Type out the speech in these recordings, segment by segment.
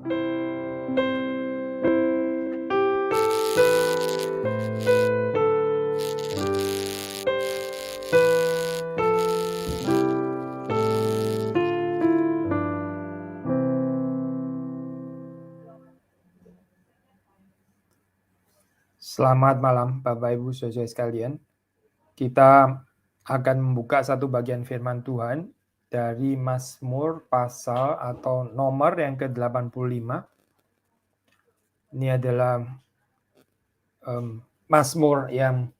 Selamat malam Bapak Ibu Saudara sekalian. Kita akan membuka satu bagian firman Tuhan dari Mazmur pasal atau nomor yang ke-85. Ini adalah Mazmur yang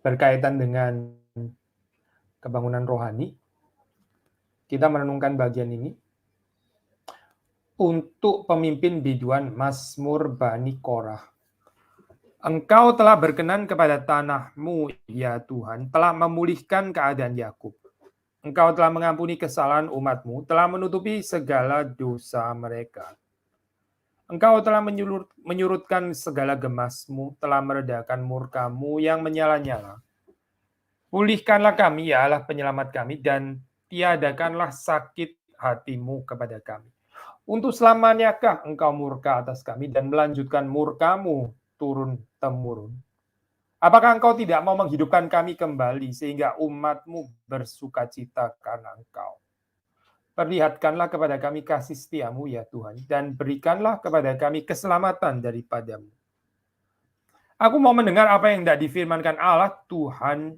berkaitan dengan kebangunan rohani. Kita merenungkan bagian ini. Untuk pemimpin biduan Mazmur Bani Korah. Engkau telah berkenan kepada tanah-Mu, ya Tuhan, telah memulihkan keadaan Yakub. Engkau telah mengampuni kesalahan umat-Mu, telah menutupi segala dosa mereka. Engkau telah menyurutkan segala gemas-Mu, telah meredakan murka-Mu yang menyala-nyala. Pulihkanlah kami, ya Allah penyelamat kami, dan tiadakanlah sakit hati-Mu kepada kami. Untuk selamanyakah Engkau murka atas kami dan melanjutkan murka-Mu turun-temurun? Apakah Engkau tidak mau menghidupkan kami kembali sehingga umat-Mu bersukacita karena Engkau? Perlihatkanlah kepada kami kasih setia-Mu, ya Tuhan, dan berikanlah kepada kami keselamatan daripada-Mu. Aku mau mendengar apa yang hendak difirmankan Allah, Tuhan.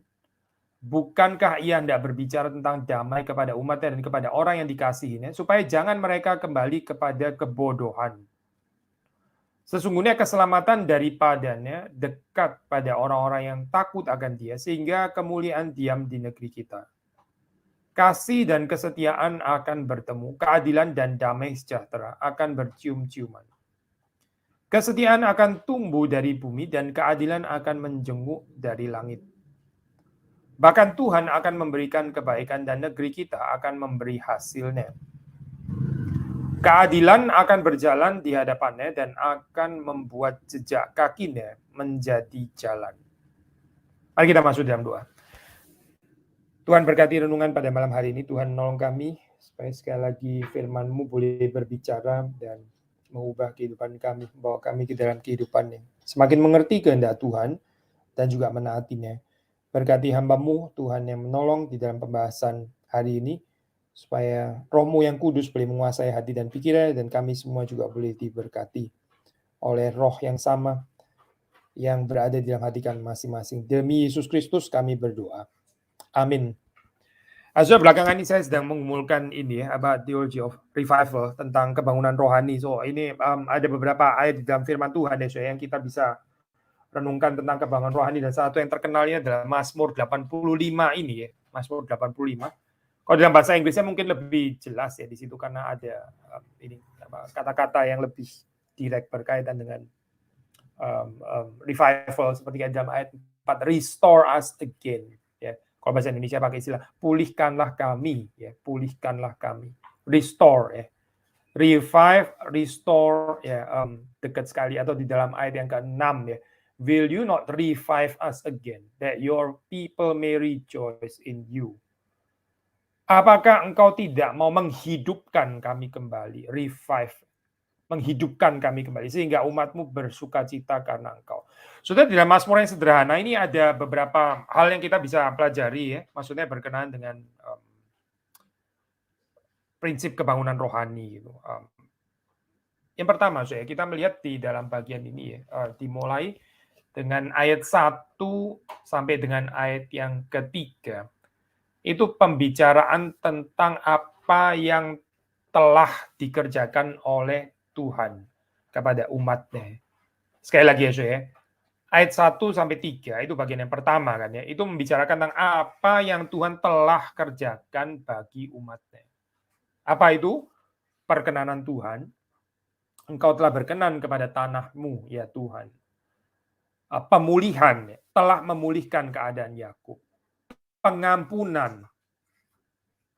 Bukankah Ia hendak berbicara tentang damai kepada umat-Nya dan kepada orang yang dikasihinya, supaya jangan mereka kembali kepada kebodohan. Sesungguhnya keselamatan daripadanya dekat pada orang-orang yang takut akan Dia, sehingga kemuliaan diam di negeri kita. Kasih dan kesetiaan akan bertemu, keadilan dan damai sejahtera akan bercium-ciuman. Kesetiaan akan tumbuh dari bumi dan keadilan akan menjenguk dari langit. Bahkan Tuhan akan memberikan kebaikan dan negeri kita akan memberi hasilnya. Keadilan akan berjalan di hadapannya dan akan membuat jejak kakinya menjadi jalan. Mari kita masuk dalam doa. Tuhan berkati renungan pada malam hari ini. Tuhan nolong kami supaya sekali lagi firman-Mu boleh berbicara dan mengubah kehidupan kami, membawa kami ke dalam kehidupan yang semakin mengerti kehendak Tuhan dan juga menaatinya. Berkati hamba-Mu Tuhan yang menolong di dalam pembahasan hari ini, supaya Roh-Mu yang kudus boleh menguasai hati dan pikiran, dan kami semua juga boleh diberkati oleh Roh yang sama yang berada di dalam hati kami masing-masing. Demi Yesus Kristus kami berdoa. Amin. Belakangan ini saya sedang mengumulkan ini ya, about theology of revival, tentang kebangunan rohani. So ini ada beberapa ayat di dalam firman Tuhan ya, yang kita bisa renungkan tentang kebangunan rohani, dan satu yang terkenalnya adalah Mazmur 85 ini ya, Mazmur 85. Kalau dalam bahasa Inggrisnya mungkin lebih jelas ya di situ, karena ada ini kata-kata yang lebih direct berkaitan dengan revival, seperti dalam ayat 4, restore us again ya. Kalau bahasa Indonesia pakai istilah pulihkanlah kami ya, pulihkanlah kami. Restore ya. Revive, restore ya, dekat sekali, atau di dalam ayat yang ke-6 ya. Will you not revive us again, that your people may rejoice in you? Apakah engkau tidak mau menghidupkan kami kembali, revive, menghidupkan kami kembali, sehingga umat-Mu bersukacita karena Engkau. Saudara, di dalam Mazmur yang sederhana ini ada beberapa hal yang kita bisa pelajari ya, maksudnya berkenaan dengan prinsip kebangunan rohani gitu. Yang pertama, kita melihat di dalam bagian ini ya, dimulai dengan ayat 1 sampai dengan ayat yang ketiga. Itu pembicaraan tentang apa yang telah dikerjakan oleh Tuhan kepada umat-Nya. Sekali lagi ya, ayat 1 sampai 3 itu bagian yang pertama kan ya. Itu membicarakan tentang apa yang Tuhan telah kerjakan bagi umat-Nya. Apa itu? Perkenanan Tuhan. Engkau telah berkenan kepada tanah-Mu, ya Tuhan. Pemulihan, telah memulihkan keadaan Yakub. Pengampunan,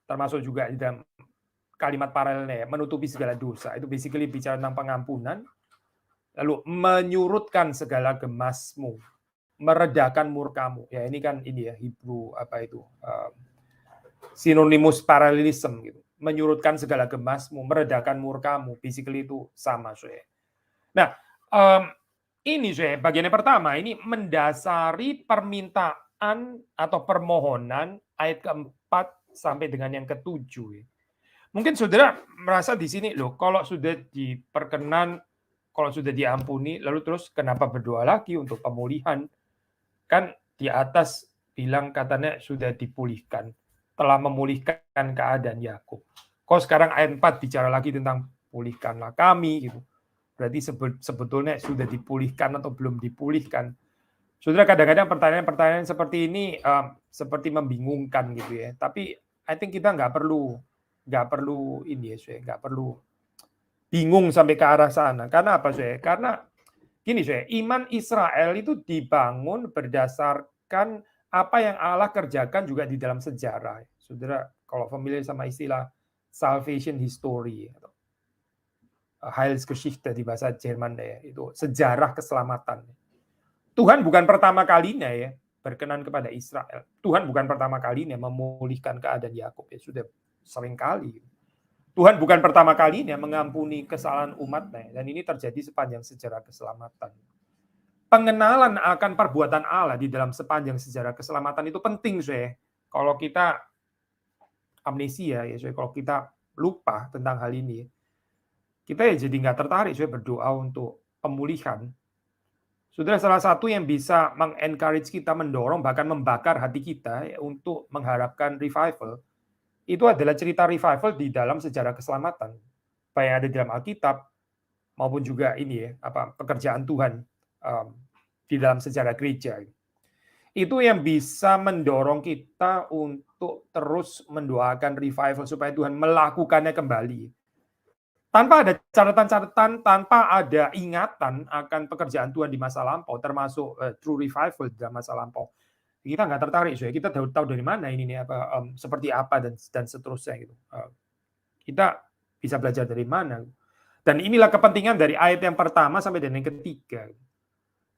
termasuk juga di dalam kalimat paralelnya, menutupi segala dosa. Itu basically bicara tentang pengampunan. Lalu menyurutkan segala gemas-Mu, meredakan murka-Mu. Ya ini kan ini ya, Hebrew apa itu, sinonimus paralelism gitu. menyurutkan segala gemasmu, meredakan murkamu, basically itu sama, saudara. Nah, ini saudara, bagian yang pertama, ini mendasari permintaan atau permohonan ayat keempat sampai dengan yang ketujuh. Ya. Mungkin saudara merasa di sini, loh, kalau sudah diperkenan, kalau sudah diampuni, lalu terus kenapa berdoa lagi untuk pemulihan? Kan di atas bilang katanya sudah dipulihkan, telah memulihkan keadaan Yakub. Kok sekarang ayat 4 bicara lagi tentang pulihkanlah kami gitu. Berarti sebetulnya sudah dipulihkan atau belum dipulihkan. Saudara, kadang-kadang pertanyaan-pertanyaan seperti ini seperti membingungkan gitu ya. Tapi I think kita nggak perlu ini ya, saya nggak perlu bingung sampai ke arah sana. Karena apa, saya? Karena gini, saya, iman Israel itu dibangun berdasarkan apa yang Allah kerjakan juga di dalam sejarah. Saudara, kalau familiar sama istilah salvation history atau Heilsgeschichte di bahasa Jerman ya, itu sejarah keselamatan. Tuhan bukan pertama kalinya ya berkenan kepada Israel. Tuhan bukan pertama kalinya memulihkan keadaan Yakub, ya sudah sering kali. Tuhan bukan pertama kalinya mengampuni kesalahan umatnya, dan ini terjadi sepanjang sejarah keselamatan. Pengenalan akan perbuatan Allah di dalam sepanjang sejarah keselamatan itu penting, saya. Kalau kita amnesia ya, saya, kalau kita lupa tentang hal ini, kita ya jadi nggak tertarik saya berdoa untuk pemulihan. Saudara, salah satu yang bisa mengencourage kita, mendorong, bahkan membakar hati kita ya, untuk mengharapkan revival, itu adalah cerita revival di dalam sejarah keselamatan. Baik yang ada di dalam Alkitab, maupun juga ini ya, pekerjaan Tuhan di dalam sejarah gereja. Itu yang bisa mendorong kita untuk terus mendoakan revival supaya Tuhan melakukannya kembali. Tanpa ada catatan-catatan, tanpa ada ingatan akan pekerjaan Tuhan di masa lampau, termasuk true revival di dalam masa lampau, kita nggak tertarik, so ya. Kita tahu dari mana ini nih, seperti apa dan seterusnya gitu. Kita bisa belajar dari mana? Dan inilah kepentingan dari ayat yang pertama sampai dengan yang ketiga.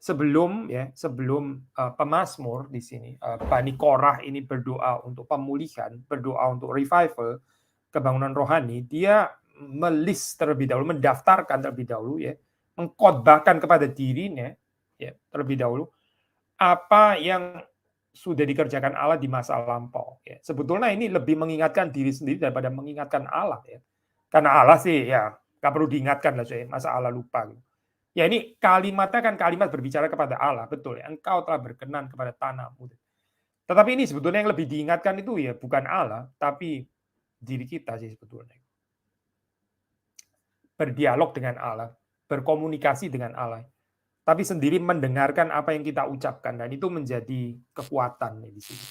Sebelum pemazmur di sini, Bani Korah ini berdoa untuk pemulihan, berdoa untuk revival, kebangunan rohani, dia melis terlebih dahulu, mendaftarkan terlebih dahulu ya, mengkhotbahkan kepada dirinya ya terlebih dahulu apa yang sudah dikerjakan Allah di masa lampau ya. Sebetulnya ini lebih mengingatkan diri sendiri daripada mengingatkan Allah ya. Karena Allah sih ya nggak perlu diingatkan lah, saya, masa Allah lupa gitu. Ya ini kalimatnya kan kalimat berbicara kepada Allah, betul ya. Engkau telah berkenan kepada tanahmu. Tetapi ini sebetulnya yang lebih diingatkan itu ya bukan Allah, tapi diri kita sih sebetulnya. Berdialog dengan Allah, berkomunikasi dengan Allah, tapi sendiri mendengarkan apa yang kita ucapkan, dan itu menjadi kekuatan di sini.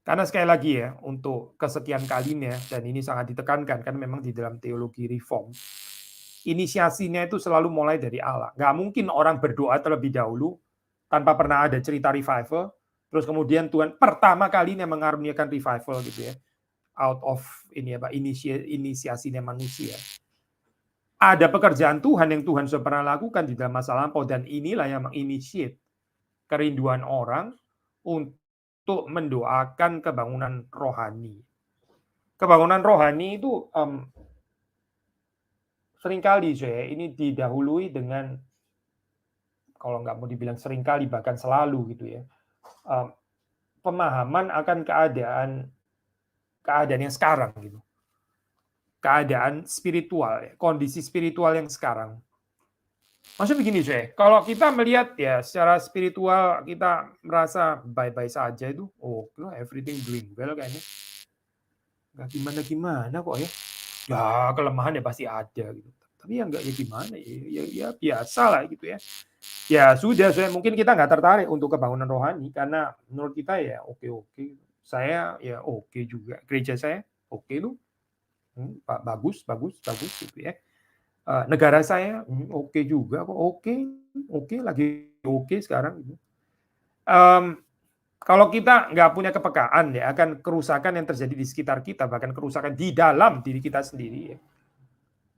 Karena sekali lagi ya, untuk kesekian kalinya, dan ini sangat ditekankan, karena memang di dalam teologi reform, inisiasinya itu selalu mulai dari Allah. Nggak mungkin orang berdoa terlebih dahulu, tanpa pernah ada cerita revival, terus kemudian Tuhan pertama kalinya mengaruniakan revival gitu ya, out of ini apa inisiasinya manusia. Ada pekerjaan Tuhan yang Tuhan sudah pernah lakukan di dalam masa lampau, dan inilah yang menginisiat kerinduan orang untuk mendoakan kebangunan rohani. Kebangunan rohani itu seringkali saya ini didahului dengan, kalau nggak mau dibilang seringkali, bahkan selalu gitu ya, pemahaman akan keadaan yang sekarang gitu. Keadaan spiritual, kondisi spiritual yang sekarang. Maksudnya begini, saya, kalau kita melihat ya secara spiritual kita merasa baik-baik saja itu, oh, everything doing well kayaknya. Nggak gimana-gimana kok ya. Ya kelemahan ya pasti ada gitu. Tapi ya nggak ya gimana ya biasa lah gitu ya. Ya sudah, saya mungkin kita nggak tertarik untuk kebangunan rohani karena menurut kita ya oke. Saya ya oke juga. Gereja saya oke tuh. Bagus gitu ya. Negara saya oke juga kok, oke lagi oke sekarang gitu. Kalau kita nggak punya kepekaan ya akan kerusakan yang terjadi di sekitar kita, bahkan kerusakan di dalam diri kita sendiri ya,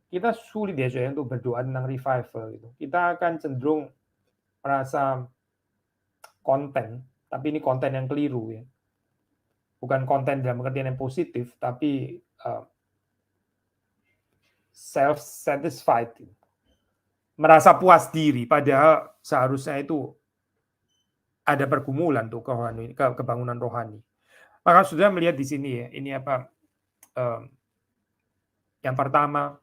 kita sulit ya saya untuk berdoa tentang revival gitu. Kita akan cenderung merasa konten, tapi ini konten yang keliru ya. Bukan konten dalam pengertian yang positif, tapi self-satisfied, merasa puas diri, padahal seharusnya itu ada pergumulan tuh kebangunan rohani. Maka sudah melihat di sini ya, ini apa, yang pertama,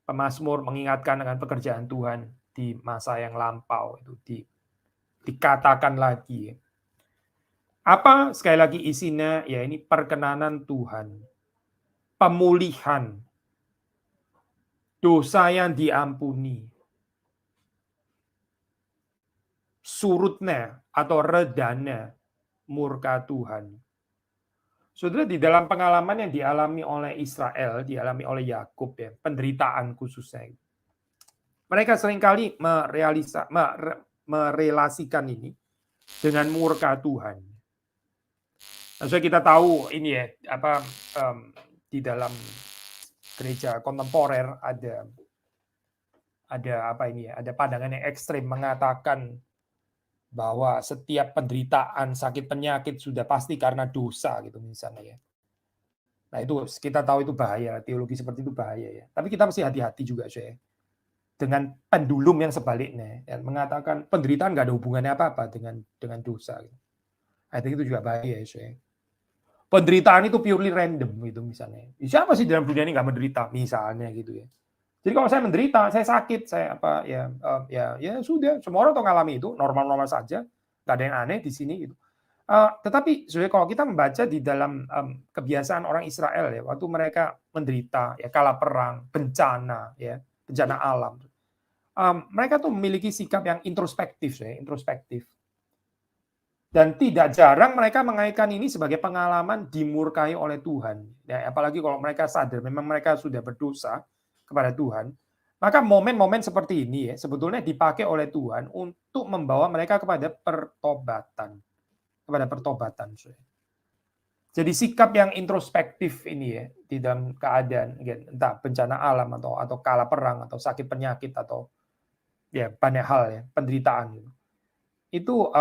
pemazmur mengingatkan akan pekerjaan Tuhan di masa yang lampau, itu dikatakan lagi. Apa sekali lagi isinya? Ya ini perkenanan Tuhan, pemulihan, dosa yang diampuni, surutnya atau redanya murka Tuhan. Saudara, di dalam pengalaman yang dialami oleh Israel, dialami oleh Yakub ya, penderitaan khususnya. Mereka seringkali merelasikan ini dengan murka Tuhan. Nah, kita tahu ini ya, apa di dalam gereja kontemporer ada apa ini ya, ada pandangan yang ekstrim mengatakan bahwa setiap penderitaan, sakit penyakit sudah pasti karena dosa gitu misalnya ya. Nah itu kita tahu itu bahaya, teologi seperti itu bahaya ya. Tapi kita mesti hati-hati juga saya dengan pendulum yang sebaliknya, yang mengatakan penderitaan nggak ada hubungannya apa-apa dengan dosa. Gitu. I think itu juga bahaya saya. Penderitaan itu purely random gitu misalnya. Siapa sih dalam dunia ini nggak menderita misalnya gitu ya. Jadi kalau saya menderita, saya sakit, saya apa ya sudah, semua orang tuh ngalami itu, normal-normal saja, nggak ada yang aneh di sini gitu. Tetapi sebenarnya kalau kita membaca di dalam kebiasaan orang Israel ya, waktu mereka menderita, ya kala perang, bencana, ya bencana alam, mereka tuh memiliki sikap yang introspektif, ya, introspektif. Dan tidak jarang mereka mengaitkan ini sebagai pengalaman dimurkai oleh Tuhan. Ya, apalagi kalau mereka sadar memang mereka sudah berdosa kepada Tuhan, maka momen-momen seperti ini ya sebetulnya dipakai oleh Tuhan untuk membawa mereka kepada pertobatan. Jadi sikap yang introspektif ini ya di dalam keadaan entah bencana alam atau kala perang atau sakit penyakit atau ya banyak hal ya penderitaan itu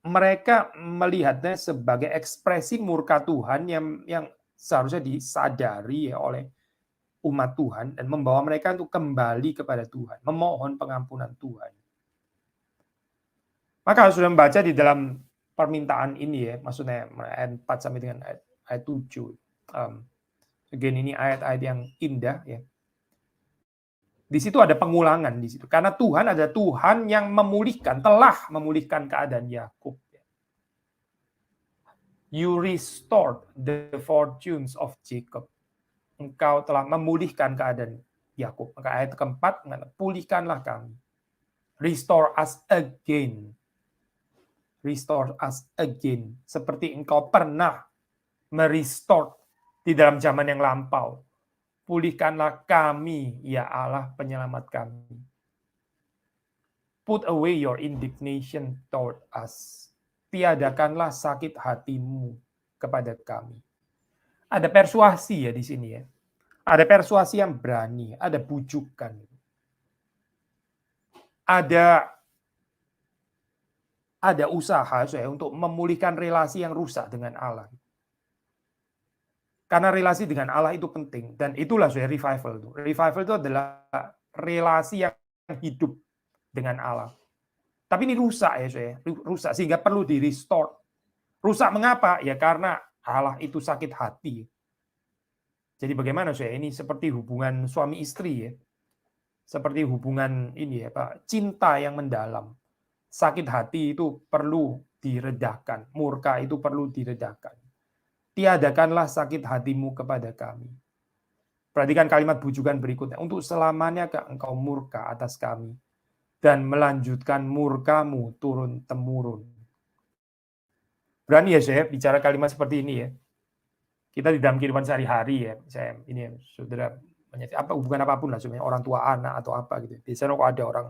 mereka melihatnya sebagai ekspresi murka Tuhan yang seharusnya disadari ya oleh umat Tuhan dan membawa mereka untuk kembali kepada Tuhan, memohon pengampunan Tuhan. Maka sudah membaca di dalam permintaan ini ya, maksudnya ayat 4 sampai dengan ayat 7. Again ini ayat-ayat yang indah ya. Di situ ada pengulangan di situ. Karena Tuhan ada Tuhan yang memulihkan, telah memulihkan keadaan Yakub. You restored the fortunes of Jacob. Engkau telah memulihkan keadaan Yakub. Maka ayat keempat, pulihkanlah kami. Restore us again. Restore us again. Seperti engkau pernah merestore di dalam zaman yang lampau. Pulihkanlah kami, ya Allah penyelamat kami. Put away your indignation toward us. Tiadakanlah sakit hatimu kepada kami. Ada persuasi ya di sini ya. Ada persuasi yang berani, ada bujukan. Ada usaha saya untuk memulihkan relasi yang rusak dengan Allah. Karena relasi dengan Allah itu penting dan itulah saya revival itu. Revival itu adalah relasi yang hidup dengan Allah. Tapi ini rusak ya saya, rusak sehingga perlu di-restore. Rusak mengapa? Ya karena Allah itu sakit hati. Jadi bagaimana saya? Ini seperti hubungan suami istri ya. Seperti hubungan ini ya Pak, cinta yang mendalam. Sakit hati itu perlu diredakan, murka itu perlu diredakan. Tiadakanlah sakit hatimu kepada kami. Perhatikan kalimat bujukan berikutnya. Untuk selamanya engkau murka atas kami dan melanjutkan murkamu turun-temurun. Berani ya saya bicara kalimat seperti ini ya. Kita di dalam kehidupan sehari-hari ya, saya ini ya, saudara apa hubungan apapun lah sebenarnya orang tua anak atau apa gitu. Biasanya kalau ada orang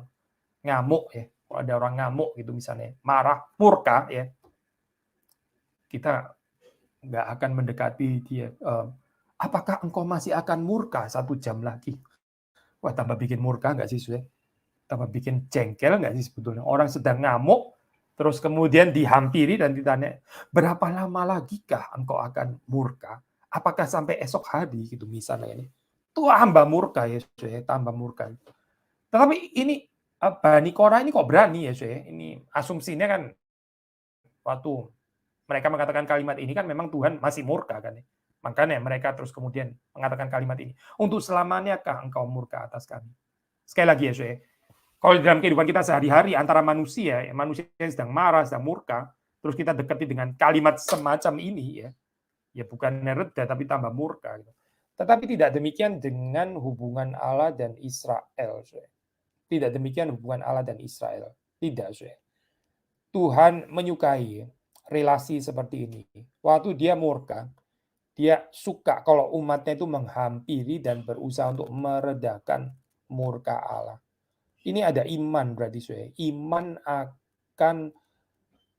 ngamuk ya, kalau ada orang ngamuk gitu misalnya, marah, murka ya. Kita nggak akan mendekati dia. Apakah engkau masih akan murka 1 jam lagi? Wah, tambah bikin murka nggak sih, Sue? Tambah bikin jengkel nggak sih sebetulnya? Orang sedang ngamuk, terus kemudian dihampiri dan ditanya, berapa lama lagi kah engkau akan murka? Apakah sampai esok hari gitu misalnya ini? tambah murka ya, tambah murka. Tetapi ini Bani Korah ini kok berani ya, ini asumsinya kan waktu mereka mengatakan kalimat ini kan memang Tuhan masih murka kan ya. Makanya mereka terus kemudian mengatakan kalimat ini, "Untuk selamanyakah engkau murka atas kami?" Sekali lagi ya, kalau dalam kehidupan kita sehari-hari antara manusia, ya, manusia yang sedang marah, sedang murka, terus kita dekati dengan kalimat semacam ini ya bukan reda tapi tambah murka gitu. Tetapi tidak demikian dengan hubungan Allah dan Israel, Tidak demikian hubungan Allah dan Israel. Tidak, Tuhan menyukai relasi seperti ini. Waktu dia murka, dia suka kalau umatnya itu menghampiri dan berusaha untuk meredakan murka Allah. Ini ada iman berarti, iman akan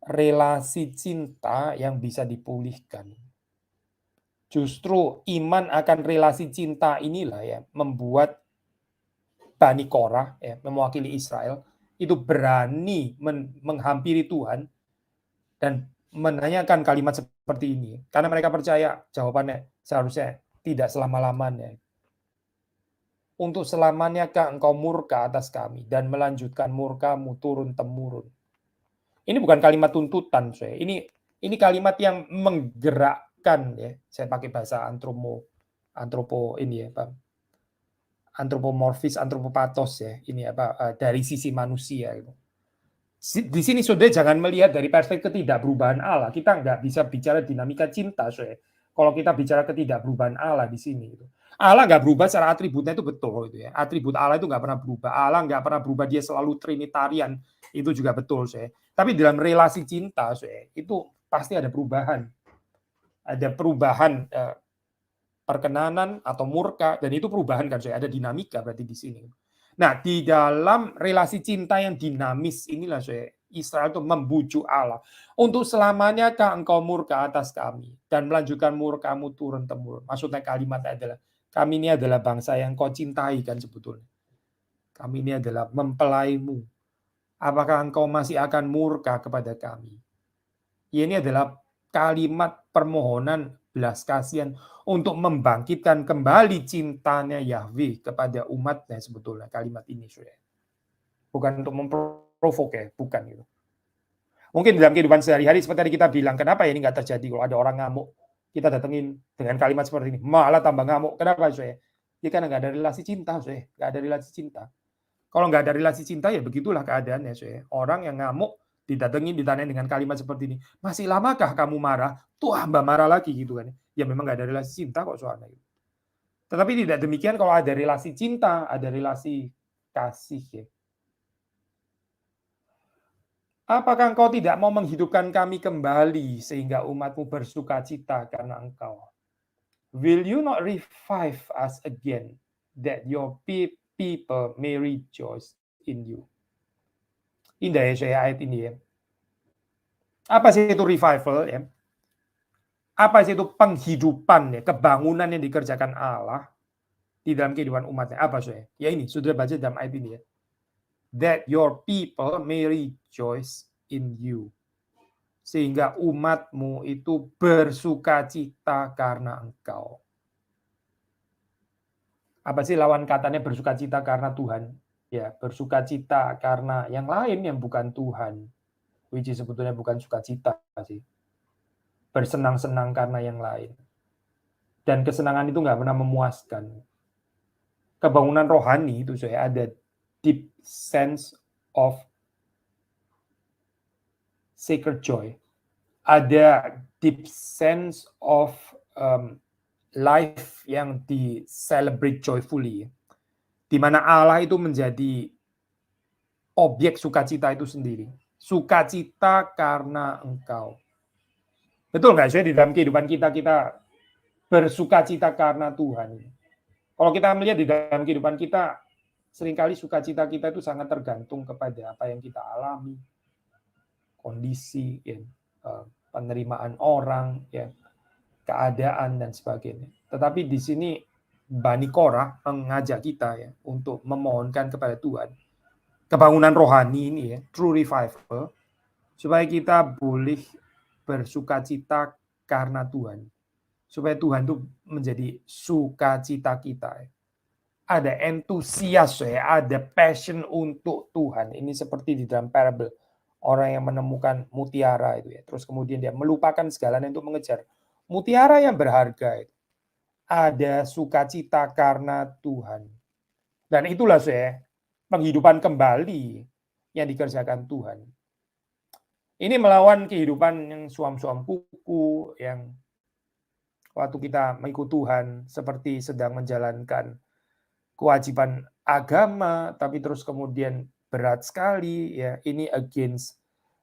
relasi cinta yang bisa dipulihkan. Justru iman akan relasi cinta inilah ya membuat Bani Korah ya, mewakili Israel itu berani menghampiri Tuhan dan menanyakan kalimat seperti ini karena mereka percaya jawabannya seharusnya tidak selama-lamanya. Untuk selamanyakah engkau murka atas kami dan melanjutkan murkamu turun-temurun. Ini bukan kalimat tuntutan, ini kalimat yang menggerakkan ya. Saya pakai bahasa antropo ini ya, Pak. Antropomorfis, antropopathos ya. Ini dari sisi manusia itu. Di sini Saudara jangan melihat dari perspektif ketidakberubahan Allah. Kita nggak bisa bicara dinamika cinta, kalau kita bicara ketidakberubahan Allah di sini. Allah nggak berubah secara atributnya itu betul. Itu ya. Atribut Allah itu nggak pernah berubah. Allah nggak pernah berubah, dia selalu Trinitarian. Itu juga betul. Tapi dalam relasi cinta, itu pasti ada perubahan. Ada perubahan perkenanan atau murka, dan itu perubahan kan, ada dinamika berarti di sini. Nah, di dalam relasi cinta yang dinamis inilah, Israel itu membujuk Allah. Untuk selamanyakah engkau murka atas kami dan melanjutkan murkamu turun-temurun. Maksudnya kalimatnya adalah, kami ini adalah bangsa yang kau cintai kan sebetulnya. Kami ini adalah mempelaimu. Apakah engkau masih akan murka kepada kami? Ini adalah kalimat permohonan belas kasihan untuk membangkitkan kembali cintanya Yahweh kepada umatnya sebetulnya kalimat ini, bukan untuk memprovok ya, bukan gitu. Mungkin dalam kehidupan sehari-hari seperti tadi kita bilang, kenapa ini nggak terjadi kalau ada orang ngamuk, kita datengin dengan kalimat seperti ini, malah tambah ngamuk. Kenapa, ya karena nggak ada relasi cinta, nggak ada relasi cinta. Kalau nggak ada relasi cinta ya begitulah keadaannya, orang yang ngamuk didatengin, ditanyain dengan kalimat seperti ini, masih lamakah kamu marah? Tuh hamba marah lagi gitu kan. Ya memang nggak ada relasi cinta kok soalnya. Tetapi tidak demikian kalau ada relasi cinta, ada relasi kasih ya. Apakah engkau tidak mau menghidupkan kami kembali sehingga umatmu bersuka cita karena engkau? Will you not revive us again that your people may rejoice in you? Indah ya ayat ini ya. Apa sih itu revival ya? Apa sih itu penghidupan ya, kebangunan yang dikerjakan Allah di dalam kehidupan umatnya? Apa ya ini, sudah baca dalam ayat ini ya. That your people may rejoice in you. Sehingga umatmu itu bersuka cita karena engkau. Apa sih lawan katanya bersuka cita karena Tuhan? Ya, bersuka cita karena yang lain yang bukan Tuhan. Which is sebetulnya bukan sukacita sih. Bersenang-senang karena yang lain. Dan kesenangan itu nggak pernah memuaskan. Kebangunan rohani itu ada deep sense of sacred joy. Ada deep sense of life yang di celebrate joyfully. Di mana Allah itu menjadi objek sukacita itu sendiri. Sukacita karena engkau. Betul nggak di dalam kehidupan kita bersukacita karena Tuhan. Kalau kita melihat di dalam kehidupan kita, seringkali sukacita kita itu sangat tergantung kepada apa yang kita alami, kondisi, ya, penerimaan orang, ya, keadaan dan sebagainya. Tetapi di sini Bani Korah mengajak kita ya untuk memohonkan kepada Tuhan kebangunan rohani ini ya, true revival, supaya kita boleh bersukacita karena Tuhan. Supaya Tuhan itu menjadi sukacita kita. ada entusias ya, ada passion untuk Tuhan. Ini seperti di dalam parable orang yang menemukan mutiara itu ya. Terus kemudian dia melupakan segalanya untuk mengejar mutiara yang berharga itu. Ada sukacita karena Tuhan. Dan itulah saya penghidupan kembali yang dikerjakan Tuhan. Ini melawan kehidupan yang suam-suam kuku, yang waktu kita mengikut Tuhan seperti sedang menjalankan kewajiban agama, tapi terus kemudian berat sekali ya. Ini against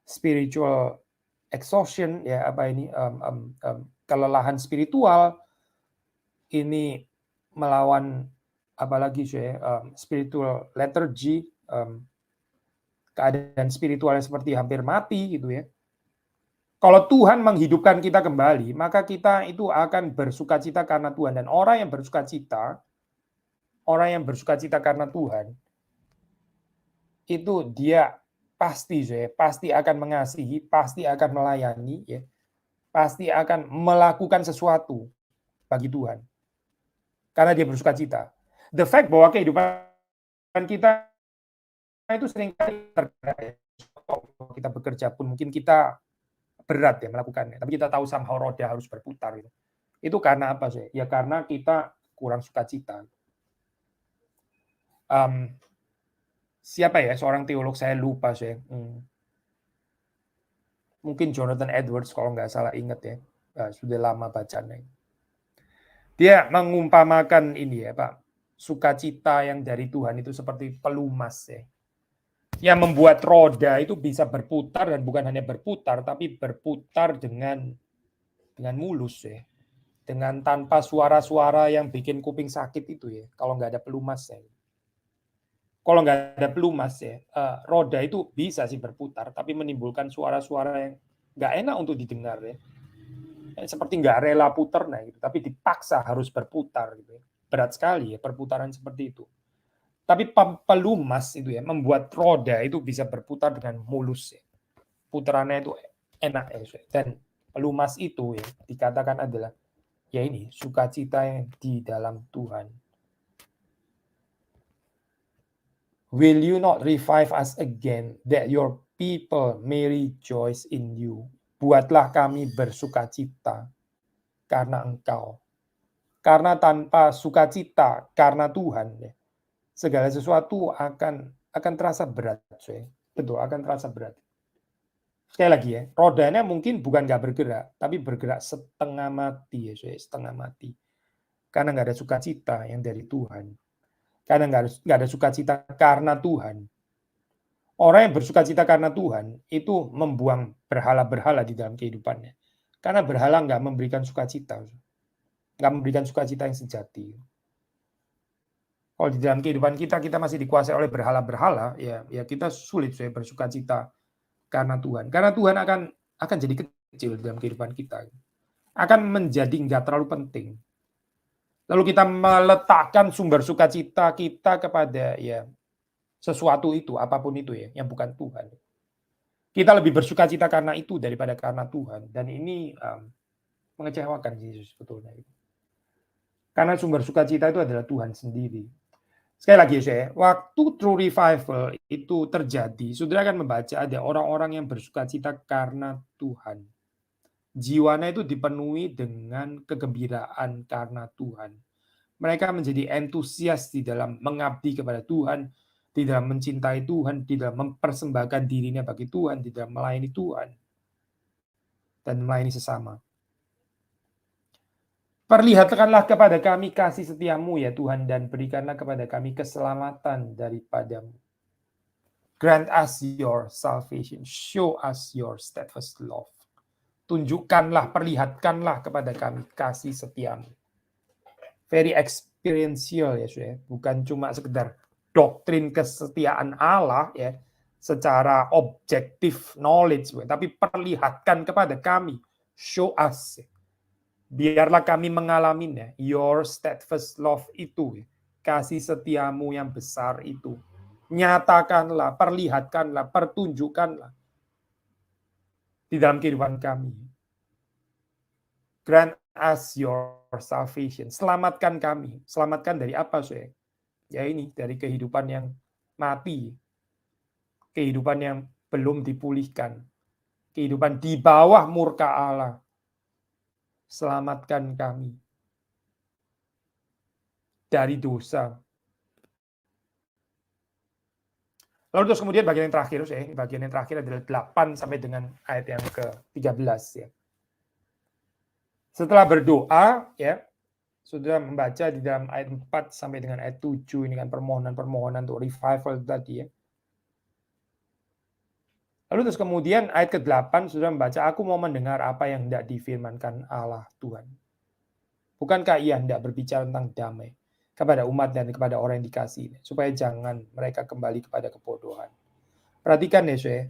spiritual exhaustion ya, apa ini kelelahan spiritual. Ini melawan apalagi saya spiritual lethargy, keadaan spiritualnya seperti hampir mati gitu ya. Kalau Tuhan menghidupkan kita kembali, maka kita itu akan bersukacita karena Tuhan. Dan orang yang bersukacita karena Tuhan, itu dia pasti akan mengasihi, pasti akan melayani, ya, pasti akan melakukan sesuatu bagi Tuhan. Karena dia bersukacita. The fact bahwa kehidupan kita itu seringkali tergerak ya. Kalau kita bekerja pun mungkin kita berat ya melakukannya, tapi kita tahu somehow roda harus berputar gitu. Itu karena apa sih? Ya karena kita kurang sukacita. Siapa ya seorang teolog, saya lupa sih. Mungkin Jonathan Edwards kalau nggak salah ingat ya. Sudah lama bacanya. Dia mengumpamakan ini ya Pak, sukacita yang dari Tuhan itu seperti pelumas ya. Yang membuat roda itu bisa berputar, dan bukan hanya berputar, tapi berputar dengan mulus ya. Dengan tanpa suara-suara yang bikin kuping sakit itu ya, kalau nggak ada pelumas ya. Kalau nggak ada pelumas ya, roda itu bisa sih berputar, tapi menimbulkan suara-suara yang nggak enak untuk didengar ya. Seperti nggak rela putar, nah gitu, tapi dipaksa harus berputar gitu ya. Berat sekali ya perputaran seperti itu. Tapi pelumas itu ya, membuat roda itu bisa berputar dengan mulus ya. Putarannya itu enak ya. Dan pelumas itu ya dikatakan adalah ya ini sukacita yang di dalam Tuhan. Will you not revive us again, that your people may rejoice in you? Buatlah kami bersukacita karena Engkau. Karena tanpa sukacita karena Tuhan, ya, segala sesuatu akan terasa berat. Betul, akan terasa berat. Sekali lagi ya, rodanya mungkin bukan nggak bergerak, tapi bergerak setengah mati ya, setengah mati. Karena nggak ada sukacita yang dari Tuhan. Karena nggak ada sukacita karena Tuhan. Orang yang bersukacita karena Tuhan itu membuang berhala-berhala di dalam kehidupannya. Karena berhala nggak memberikan sukacita. Nggak memberikan sukacita yang sejati. Kalau di dalam kehidupan kita masih dikuasai oleh berhala-berhala, ya kita sulit bersukacita karena Tuhan. Karena Tuhan akan jadi kecil dalam kehidupan kita. Akan menjadi nggak terlalu penting. Lalu kita meletakkan sumber sukacita kita kepada ya sesuatu itu, apapun itu ya, yang bukan Tuhan. Kita lebih bersukacita karena itu daripada karena Tuhan. Dan ini mengecewakan Yesus sebetulnya. Karena sumber sukacita itu adalah Tuhan sendiri. Sekali lagi saya, waktu true revival itu terjadi, saudara akan membaca ada orang-orang yang bersukacita karena Tuhan. Jiwanya itu dipenuhi dengan kegembiraan karena Tuhan. Mereka menjadi entusias di dalam mengabdi kepada Tuhan, di dalam mencintai Tuhan, di dalam mempersembahkan dirinya bagi Tuhan, di dalam melayani Tuhan, dan melayani sesama. Perlihatkanlah kepada kami kasih setiamu ya Tuhan, dan berikanlah kepada kami keselamatan daripadamu. Grant us your salvation, show us your steadfast love. Tunjukkanlah, perlihatkanlah kepada kami kasih setiamu. Very experiential ya, bukan cuma sekedar doktrin kesetiaan Allah ya, secara objektif knowledge, tapi perlihatkan kepada kami, show us. Biarlah kami mengalaminya, your steadfast love itu, kasih setiamu yang besar itu. Nyatakanlah, perlihatkanlah, pertunjukkanlah di dalam kehidupan kami. Grant us your salvation. Selamatkan kami. Selamatkan dari apa, ya ini dari kehidupan yang mati, kehidupan yang belum dipulihkan, kehidupan di bawah murka Allah. Selamatkan kami dari dosa. Lalu terus kemudian bagian yang terakhir, bagian yang terakhir adalah 8 sampai dengan ayat yang ke-13 ya. Setelah berdoa ya, sudah membaca di dalam ayat 4 sampai dengan ayat 7 ini kan permohonan-permohonan untuk revival tadi ya. Lalu terus kemudian ayat ke-8 sudah membaca, aku mau mendengar apa yang hendak difirmankan Allah Tuhan. Bukankah ia hendak berbicara tentang damai kepada umat dan kepada orang yang dikasihi, supaya jangan mereka kembali kepada kebodohan. Perhatikan ya,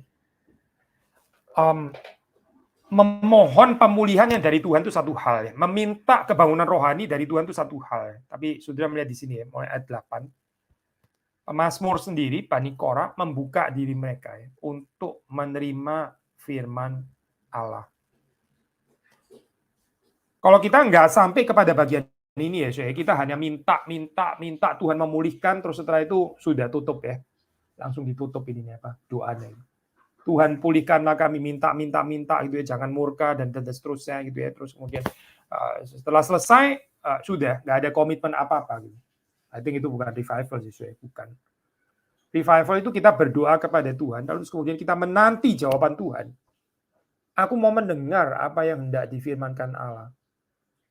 memohon pemulihan yang dari Tuhan itu satu hal ya. Meminta kebangunan rohani dari Tuhan itu satu hal. Tapi sudah melihat di sini ya, mulai ayat 8. Mazmur sendiri, Bani Korah, membuka diri mereka ya, untuk menerima firman Allah. Kalau kita nggak sampai kepada bagian ini ya, kita hanya minta Tuhan memulihkan, terus setelah itu sudah tutup ya, langsung ditutup ininya apa doanya. Tuhan pulihkanlah kami, minta gitu ya, jangan murka dan seterusnya gitu ya. Terus kemudian setelah selesai sudah nggak ada komitmen apa-apa gitu. I think itu bukan revival sih, bukan. Revival itu kita berdoa kepada Tuhan, lalu kemudian kita menanti jawaban Tuhan. Aku mau mendengar apa yang hendak difirmankan Allah.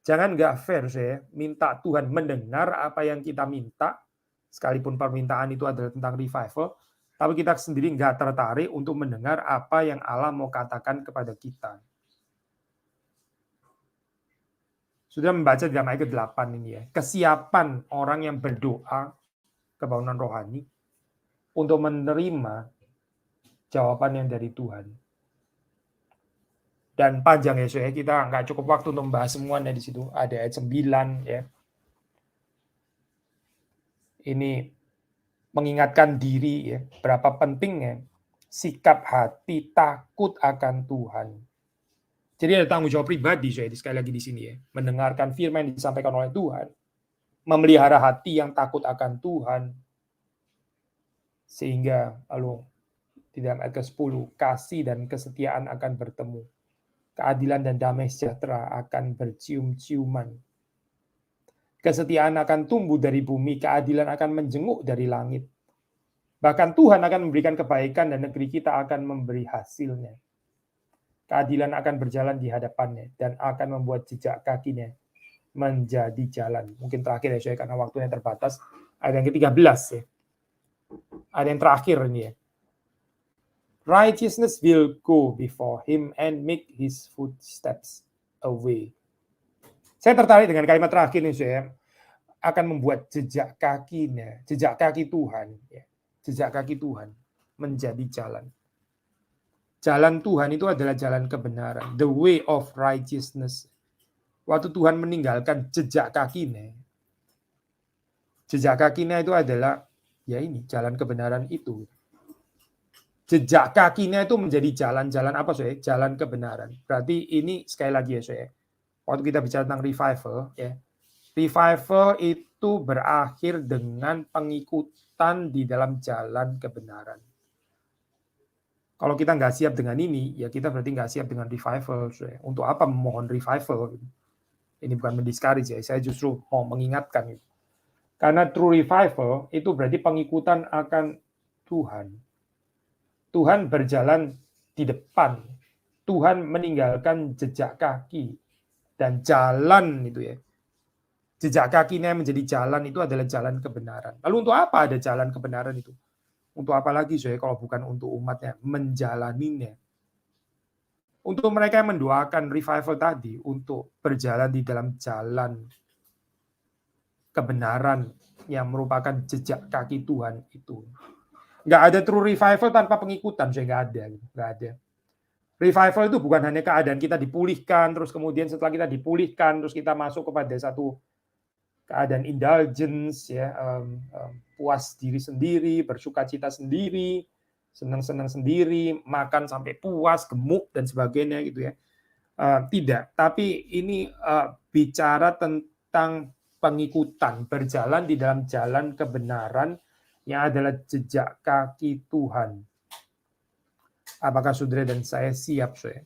Jangan nggak fair minta Tuhan mendengar apa yang kita minta, sekalipun permintaan itu adalah tentang revival, tapi kita sendiri nggak tertarik untuk mendengar apa yang Allah mau katakan kepada kita. Sudah membaca di dalam ayat ke-8 ini ya, kesiapan orang yang berdoa kebangunan rohani untuk menerima jawaban yang dari Tuhan. Dan panjang ya, kita nggak cukup waktu untuk membahas semuanya di situ. Ada ayat 9 ya. Ini mengingatkan diri ya, berapa pentingnya sikap hati takut akan Tuhan. Jadi ada tanggung jawab pribadi sekali lagi di sini ya, mendengarkan firman yang disampaikan oleh Tuhan, memelihara hati yang takut akan Tuhan, sehingga lalu di dalam ayat ke-10, kasih dan kesetiaan akan bertemu. Keadilan dan damai sejahtera akan bercium-ciuman. Kesetiaan akan tumbuh dari bumi, keadilan akan menjenguk dari langit. Bahkan Tuhan akan memberikan kebaikan dan negeri kita akan memberi hasilnya. Keadilan akan berjalan di hadapannya dan akan membuat jejak kakinya menjadi jalan. Mungkin terakhir ya, karena waktunya terbatas. Ayat yang ke-13 ya. Ayat yang terakhir ini ya. Righteousness will go before him and make his footsteps away. Saya tertarik dengan kalimat terakhir ini, akan membuat jejak kakinya, jejak kaki Tuhan, ya, jejak kaki Tuhan menjadi jalan. Jalan Tuhan itu adalah jalan kebenaran, the way of righteousness. Waktu Tuhan meninggalkan jejak kakinya itu adalah ya ini jalan kebenaran itu. Jejak kakinya itu menjadi jalan-jalan apa jalan kebenaran. Berarti ini sekali lagi ya waktu kita bicara tentang revival ya, revival itu berakhir dengan pengikutan di dalam jalan kebenaran. Kalau kita nggak siap dengan ini, ya kita berarti nggak siap dengan revival. Untuk apa memohon revival? Ini bukan mendiscourage ya, saya justru mau mengingatkan. Karena true revival itu berarti pengikutan akan Tuhan. Tuhan berjalan di depan. Tuhan meninggalkan jejak kaki dan jalan itu ya. Jejak kakinya menjadi jalan itu adalah jalan kebenaran. Lalu untuk apa ada jalan kebenaran itu? Untuk apa lagi kalau bukan untuk umatnya menjalaninya? Untuk mereka yang mendoakan revival tadi untuk berjalan di dalam jalan kebenaran yang merupakan jejak kaki Tuhan itu. Nggak ada true revival tanpa pengikutan, nggak ada. Revival itu bukan hanya keadaan kita dipulihkan, terus kemudian setelah kita dipulihkan, terus kita masuk kepada satu keadaan indulgence, ya, puas diri sendiri, bersukacita sendiri, senang-senang sendiri, makan sampai puas, gemuk dan sebagainya gitu ya. Tidak, tapi ini bicara tentang pengikutan, berjalan di dalam jalan kebenaran yang adalah jejak kaki Tuhan. Apakah saudara dan saya siap, saudara?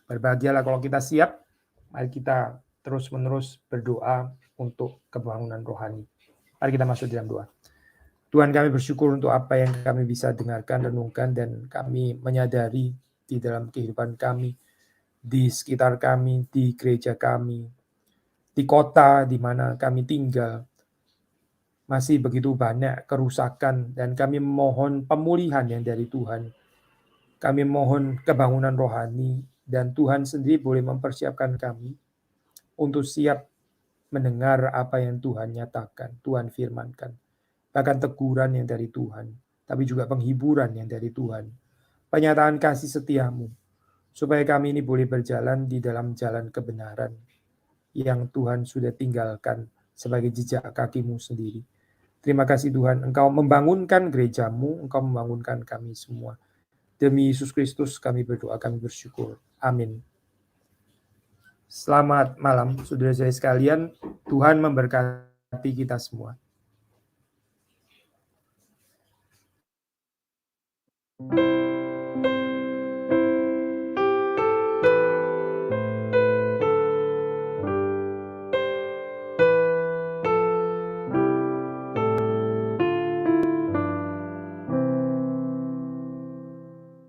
Berbahagialah kalau kita siap. Mari kita terus-menerus berdoa untuk kebangunan rohani. Mari kita masuk dalam doa. Tuhan, kami bersyukur untuk apa yang kami bisa dengarkan, renungkan, dan kami menyadari di dalam kehidupan kami, di sekitar kami, di gereja kami, di kota di mana kami tinggal, masih begitu banyak kerusakan, dan kami mohon pemulihan yang dari Tuhan. Kami mohon kebangunan rohani, dan Tuhan sendiri boleh mempersiapkan kami untuk siap mendengar apa yang Tuhan nyatakan, Tuhan firmankan. Bahkan teguran yang dari Tuhan, tapi juga penghiburan yang dari Tuhan. Penyataan kasih setiamu, supaya kami ini boleh berjalan di dalam jalan kebenaran yang Tuhan sudah tinggalkan sebagai jejak kakimu sendiri. Terima kasih Tuhan, Engkau membangunkan gerejamu, Engkau membangunkan kami semua. Demi Yesus Kristus kami berdoa, kami bersyukur. Amin. Selamat malam, saudara-saudara sekalian. Tuhan memberkati kita semua.